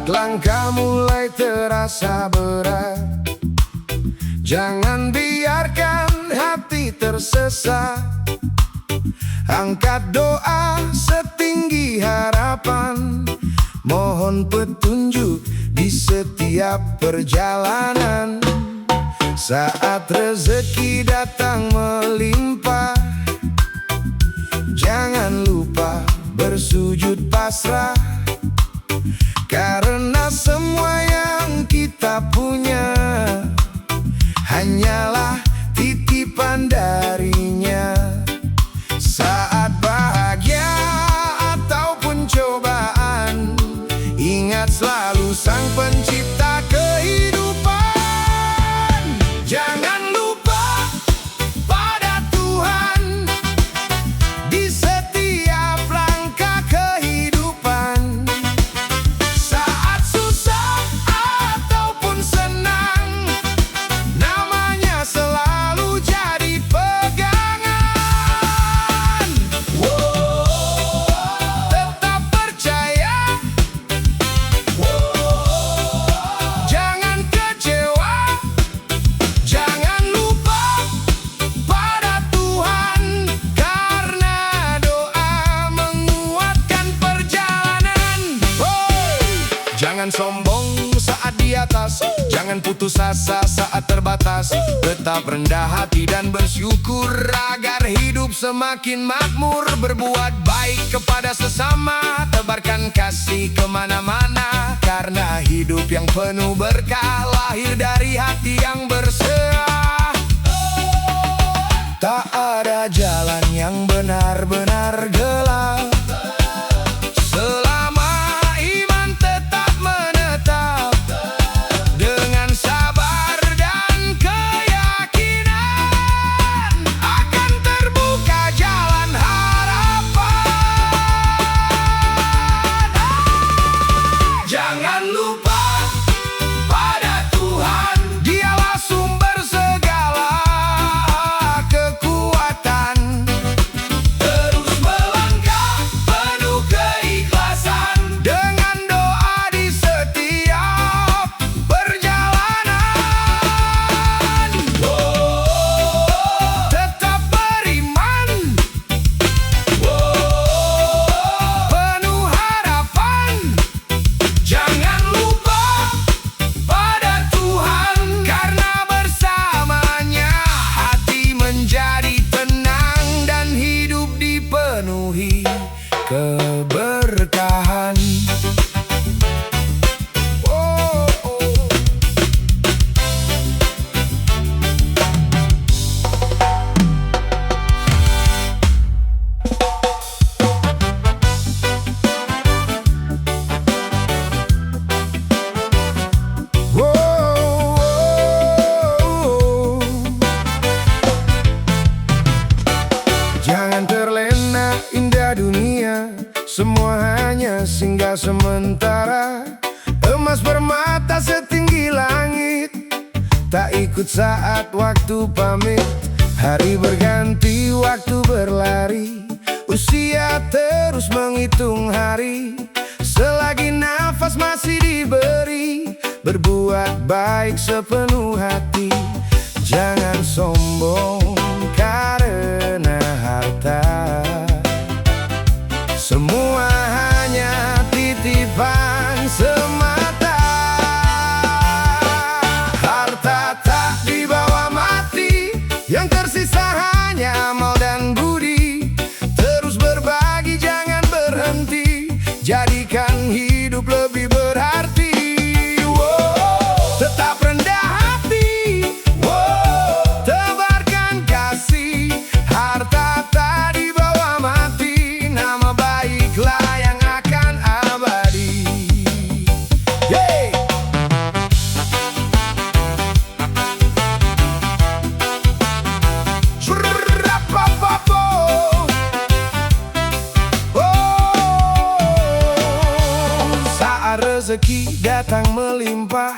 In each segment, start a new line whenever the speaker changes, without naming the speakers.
langkah mulai terasa berat, jangan biarkan hati tersesat. Angkat doa setinggi harapan, mohon petunjuk di setiap perjalanan. Saat rezeki datang melimpah, jangan lupa bersujud pasrah, karena semua yang kita punya hanyalah titipan darinya. Saat bahagia ataupun cobaan, ingat selalu Sang Pencipta kehidupan. Jangan lupa pada Tuhan di setiap langkah kehidupan. Saat susah ataupun senang, namanya selalu jadi pegangan. Tetap percaya, jangan kecewa. Jangan lupa pada Tuhan, karena doa menguatkan perjalanan. Jangan sombong saat di atas, jangan putus asa saat terbatas. Tetap rendah hati dan bersyukur agar hidup semakin makmur. Berbuat baik kepada sesama, tebarkan kasih kemana-mana, karena hidup yang penuh berkah lahir dari hati yang berserah. Tak ada jalan yang benar-benar gelap selama iman tetap menetap. Dengan sabar dan keyakinan akan terbuka jalan harapan. Jangan lupa pada Tuhan, Dialah sumber segala kekuatan. Terus melangkah penuh keikhlasan, dengan doa di setiap perjalanan. Tetap beriman, penuh harapan. Jangan lupa pada Tuhan, karena bersamanya hati menjadi tenang dan hidup dipenuhi keberkahan. Jangan terlena indah dunia, semua hanya singgah sementara. Emas permata setinggi langit, tak ikut saat waktu pamit. Hari berganti, waktu berlari, usia terus menghitung hari. Selagi nafas masih diberi, berbuat baik sepenuh hati. Jangan sombong karena harta, semua hanya titipan semata. Harta tak dibawa mati, yang tersisa hanya amal dan budi. Terus berbagi, jangan berhenti, jadikan hidup lebih berarti. Tetap rendah hati, tebarkan kasih. Harta tak dibawa mati, nama baiklah yang akan abadi. Yeay! Rapapapo. Saat rezeki datang melimpah,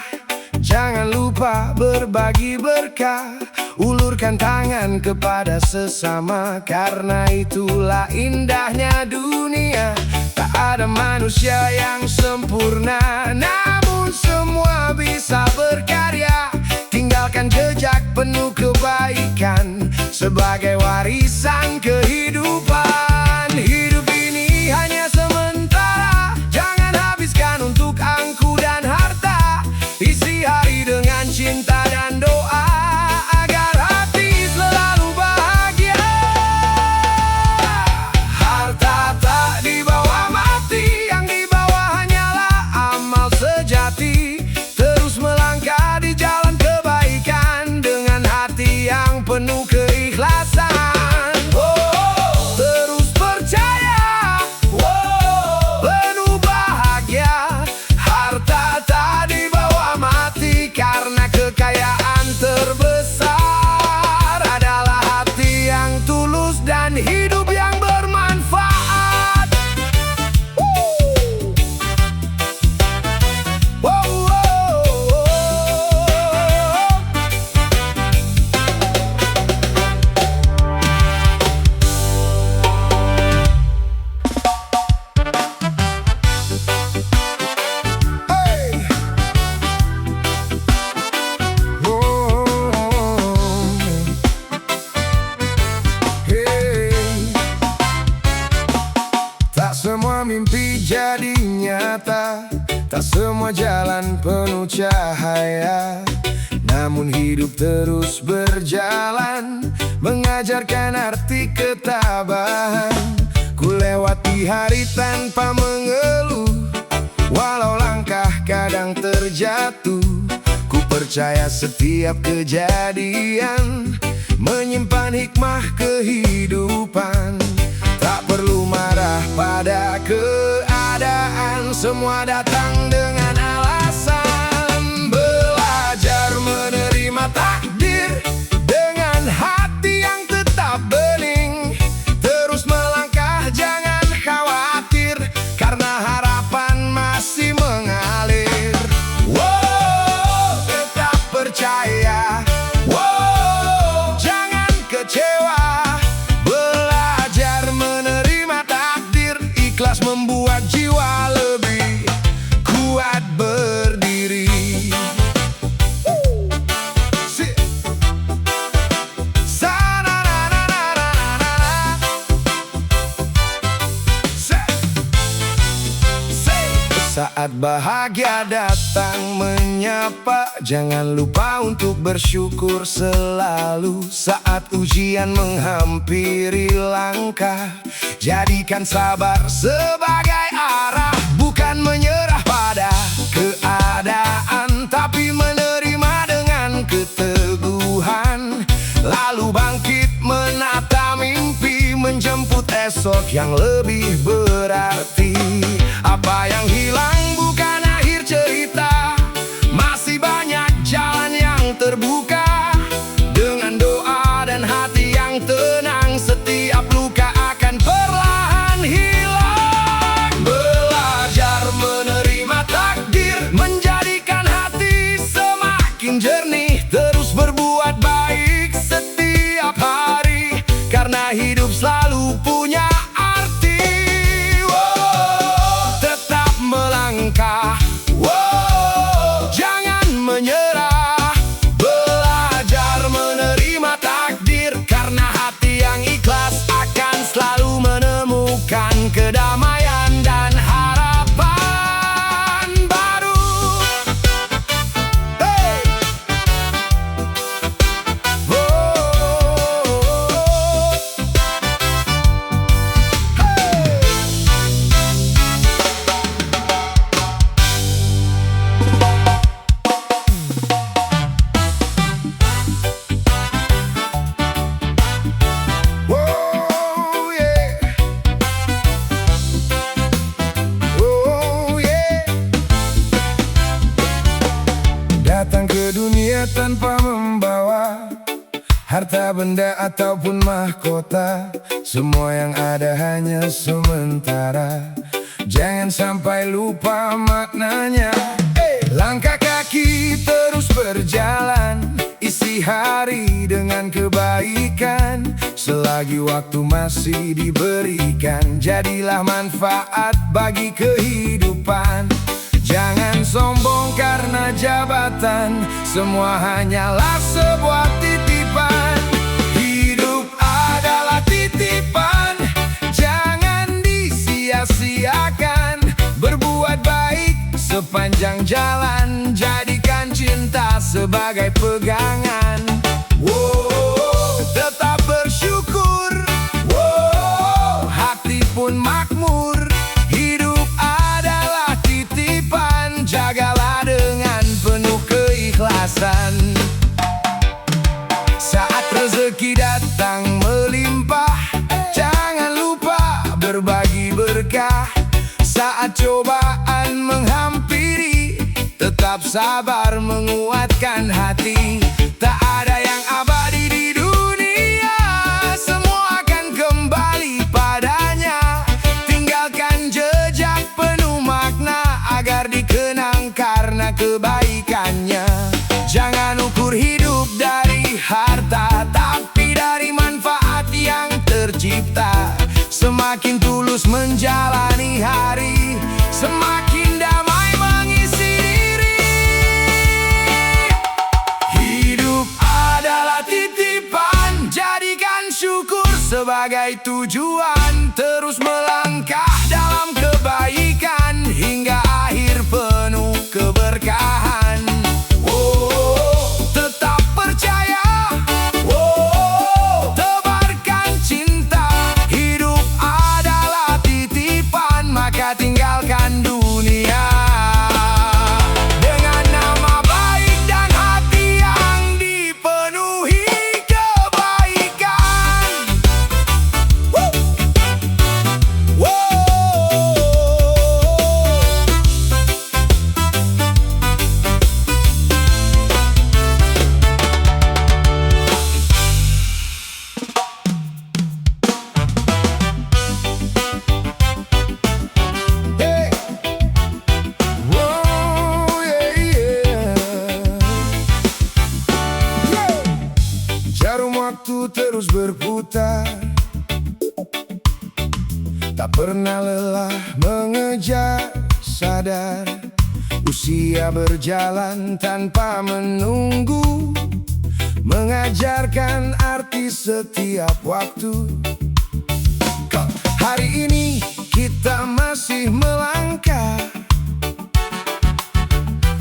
jangan lupa berbagi berkah. Ulurkan tangan kepada sesama, karena itulah indahnya dunia. Tak ada manusia yang sempurna, namun semua bisa berkarya. Tinggalkan jejak penuh kebaikan sebagai warisan kehidupan. Hidup ini hanya sementara, jangan habiskan untuk angku dan harta. Isi hari dengan cinta dan doa, agar hati selalu bahagia. Harta tak dibawa mati, yang dibawa hanyalah amal sejati. Terus melangkah di jalan kebaikan dengan hati yang penuh keikhlasan. Terus percaya, penuh bahagia. Harta tak dibawa mati, karena kekayaan terbesar adalah hati yang tulus dan hidup yang bermanfaat. Tak semua mimpi jadi nyata, tak semua jalan penuh cahaya. Namun hidup terus berjalan, mengajarkan arti ketabahan. Ku lewati hari tanpa mengeluh, walau langkah kadang terjatuh. Ku percaya setiap kejadian menyimpan hikmah kehidupan. Tak perlu marah pada keadaan, semua datang dengan alasan. Belajar menerima takdir dengan hati yang tetap bening. Terus melangkah, jangan khawatir, karena harapan masih mengalir. Tetap percaya, jangan kecewa. Ikhlas membuat jiwa lebih kuat berdiri. Saat bahagia datang menyapa, jangan lupa untuk bersyukur selalu. Saat ujian menghampiri langkah, jadikan sabar sebagai arah. Bukan menyerah pada keadaan, tapi menerima dengan keteguhan. Lalu bangkit menata mimpi, menjemput esok yang lebih berarti. Apa yang hilang bukan akhir cerita, masih banyak jalan yang terbuka. Dengan doa dan hati yang tenang, setiap luka akan perlahan hilang. Belajar menerima takdir, menjadikan hati semakin jernih. Terus berbuat baik setiap hari, karena hidup selalu punya arti. Tetap melangkah, jangan menyerah. Belajar menerima takdir, karena hati yang ikhlas akan selalu menemukan kedamaian dan harapan baru. Hey! Datang ke dunia tanpa membawa harta benda ataupun mahkota. Semua yang ada hanya sementara, jangan sampai lupa maknanya. Langkah kaki terus berjalan, isi Isi hari dengan kebaikan, selagi waktu masih diberikan. Jadilah manfaat bagi kehidupan. Jangan sombong karena jabatan, semua hanyalah sebuah titipan. Hidup adalah titipan, jangan disia-siakan. Berbuat baik sepanjang jalan, jadikan cinta sebagai pegangan. Tetap bersyukur, hati pun makmur. Hidup adalah titipan, jagalah dengan penuh keikhlasan. Saat rezeki datang melimpah, jangan lupa berbagi berkah. Saat cobaan menghampiri, tetap sabar menguatkan hati. Tak ada yang abadi di dunia, semua akan kembali padanya. Tinggalkan jejak penuh makna, agar dikenang karena kebaikannya. Jangan ukur hidup dari harta, tapi dari manfaat yang tercipta. Semakin tulus menjalani hari, semakin damai mengisi diri. Hidup adalah titipan, jadikan syukur sebagai tujuan. Terus melangkah dalam kebaikan, hingga akhir penuh keberkahan. Tetap percaya, tebarkan cinta. Hidup adalah titipan, maka tinggalkan dunia dengan nama baik dan hati yang dipenuhi kebaikan. Jarum waktu terus berputar, tak pernah lelah mengejar. Sadar, usia berjalan tanpa menunggu, mengajarkan arti setiap waktu. Hari ini kita masih melangkah,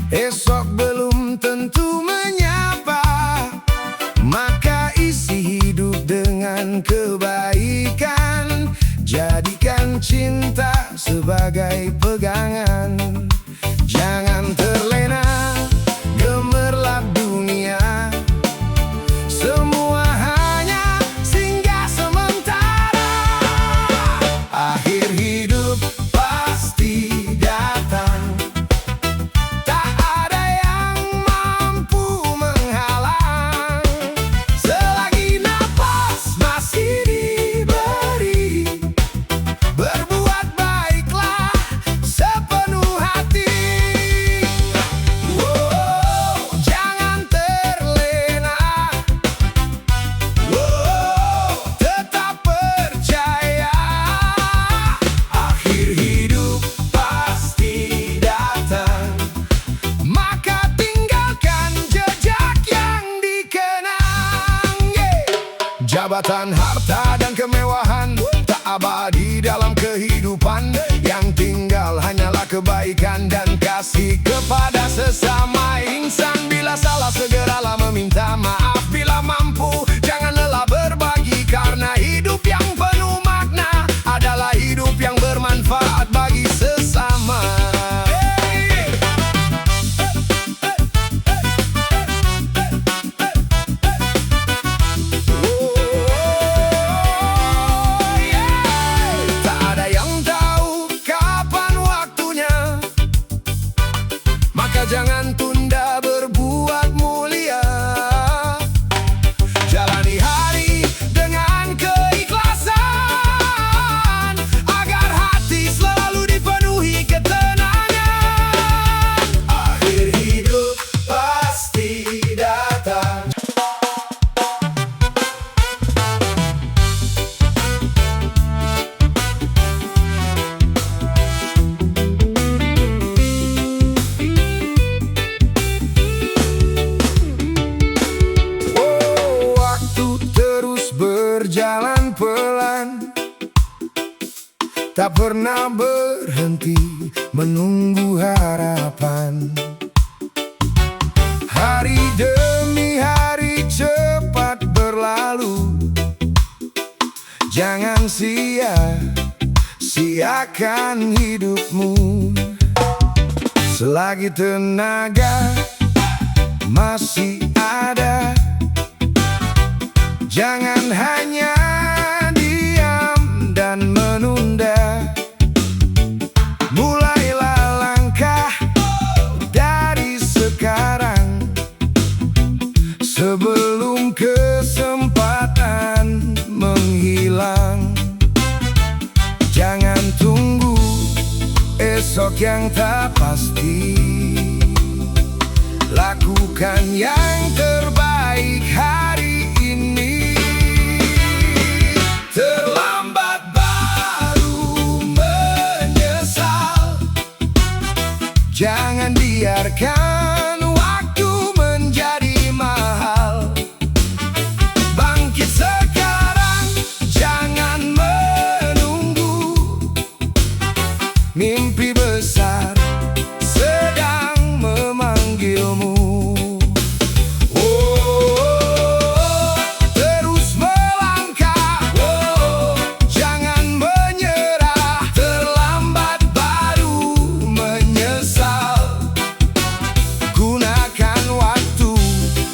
esok belum tentu menyapa. Maka isi hidup dengan kebaikan, jadikan cinta sebagai pegangan. Jangan terlena, gemerlap dunia, semua hanya singgah sementara. Akhir hidup pasti datang, tak ada yang mampu menghalang. Selagi napas masih diberi, berbuat baiklah sepenuh hati. Jangan terlena, tetap percaya. Akhir hidup pasti datang, maka tinggalkan jejak yang dikenang. Jabatan, harta, dan kemewahan tak abadi dalam kehidupan. Yang tinggal hanyalah kebaikan dan kasih kepada sesama insan. Bila salah segeralah meminta maaf, bila mampu jangan lelah berbagi. Karena hidup yang penuh makna adalah hidup yang bermanfaat bagi sesama. Tak ada yang tahu kapan waktunya, maka jangan tunda berbuat mulia. pelan-pelan, tak pernah berhenti menunggu harapan. Hari demi hari cepat berlalu, jangan sia-siakan hidupmu. Selagi tenaga masih ada, jangan hanya diam dan menunda. Mulailah langkah dari sekarang, sebelum kesempatan menghilang. Jangan tunggu esok yang tak pasti, lakukan yang terbaik hari ini. Terlambat baru menyesal, jangan biarkan waktu menjadi mahal. Bangkit sekarang, jangan menunggu. Mimpi besar sedang memanggilmu. Terus melangkah, jangan menyerah. Terlambat baru menyesal. Gunakan waktu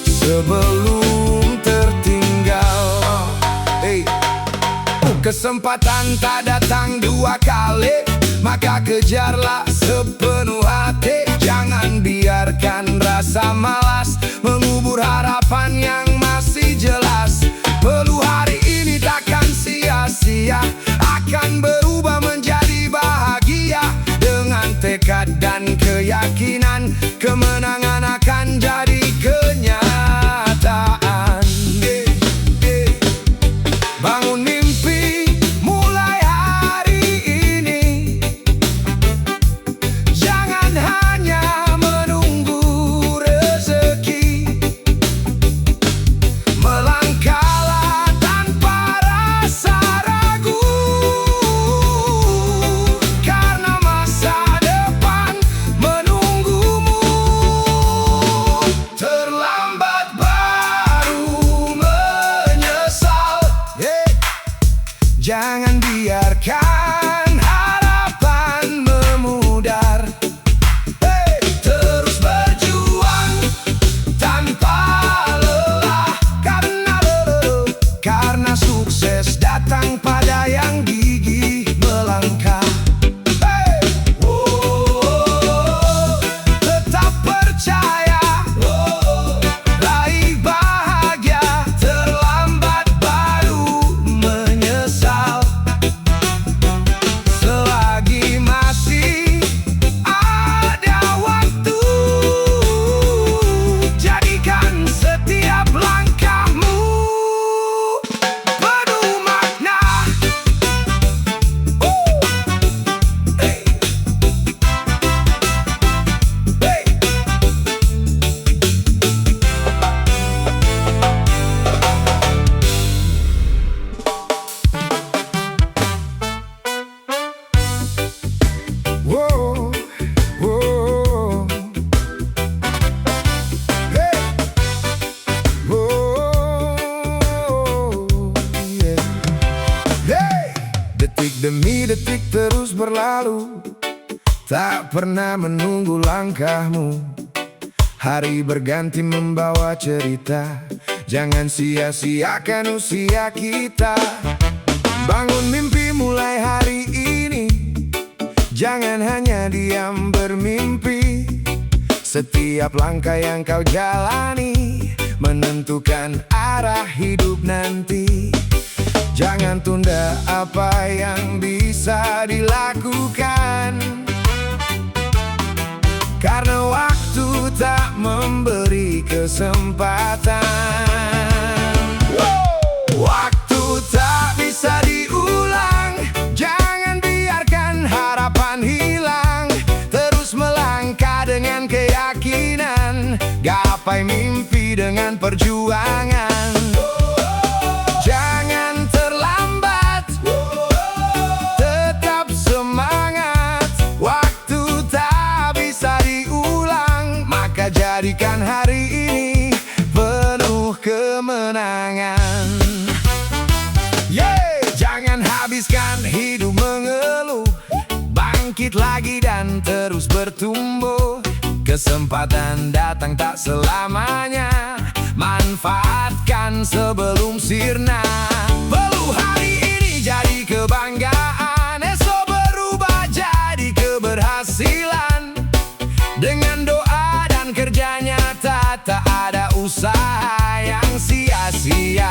sebelum tertinggal. Kesempatan tak datang dua kali, maka kejarlah sepenuh hati. Jangan biarkan rasa malas mengubur harapan yang masih jelas. Peluh hari ini takkan sia-sia, akan berubah menjadi bahagia. Dengan tekad dan keyakinan, kemenangan akan jadi kenyataan. Bangun mimpi, mulai hari ini. Jangan hanya menunggu rezeki. Melangkahlah tanpa rasa ragu, karena masa depan menunggumu. Terlambat baru menyesal. Jangan biarkan harapan memudar. Terus berjuang tanpa lelah, karena sukses datang pada yang gigih melangkah. Tetap percaya, raih bahagia. Terlambat baru menyesal. Selagi masih ada waktu, jadikan setiap langkahmu penuh makna. Hey. Hey. Whoa, whoa. Hey. Whoa, yeah. Hey. Detik demi detik terus berlalu, tak pernah menunggu langkahmu. Hari berganti membawa cerita, jangan sia-siakan usia kita. Bangun mimpi, mulai hari ini. Jangan hanya diam bermimpi. Setiap langkah yang kau jalani menentukan arah hidup nanti. Jangan tunda apa yang bisa dilakukan, karena waktu tak memberi kesempatan. Waktu tak bisa diulang, jangan biarkan harapan hilang. Terus melangkah dengan keyakinan, gapai mimpi dengan perjuangan. Jangan terlambat Jangan habiskan hidup mengeluh, bangkit lagi dan terus bertumbuh. Kesempatan datang tak selamanya, manfaatkan sebelum sirna. Peluh hari ini jadi kebanggaan, esok berubah jadi keberhasilan. Dengan doa dan kerja nyata, tak ada usaha yang sia-sia.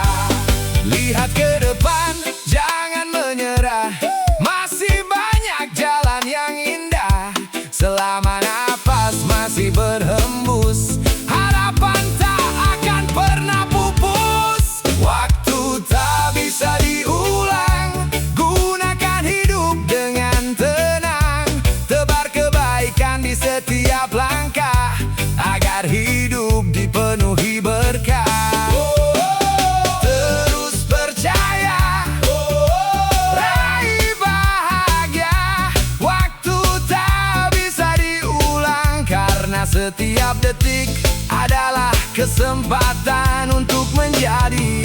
Lihat ke depan, jangan menyerah, masih banyak jalan yang indah. Selama napas masih berhembus, harapan tak akan pernah pupus. Waktu tak bisa diulang, gunakan hidup dengan tenang. Tebar kebaikan di setiap langkah, agar hidup dipenuhi berkah. Setiap detik adalah kesempatan untuk menjadi